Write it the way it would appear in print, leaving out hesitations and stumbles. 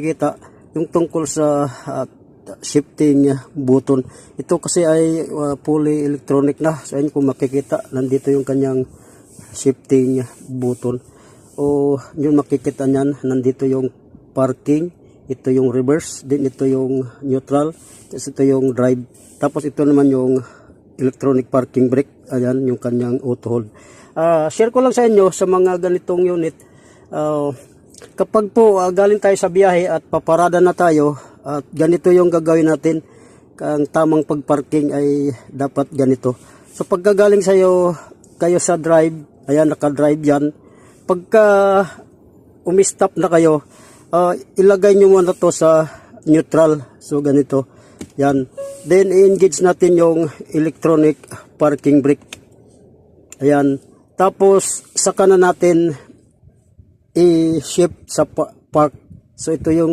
Kita yung tungkol sa shifting button. Ito kasi ay fully electronic na. So ayun, kung makikita, nandito yung kanyang shifting button. O yun, makikita niyan, nandito yung parking, ito yung reverse, din ito yung neutral, tapos ito yung drive. Tapos ito naman yung electronic parking brake. Ayan, yung kanyang auto hold. Share ko lang sa inyo sa mga ganitong unit. Kapag po galing tayo sa biyahe at paparada na tayo, at ganito yung gagawin natin. Ang tamang pagparking ay dapat ganito. So pagkagaling kayo sa drive, ayan, naka-drive yan. Pagka umistop na kayo, ilagay nyo muna to sa neutral. So ganito, yan. Then i-engage natin yung electronic parking brake. Ayan. Tapos saka na natin i-shift sa park. So ito yung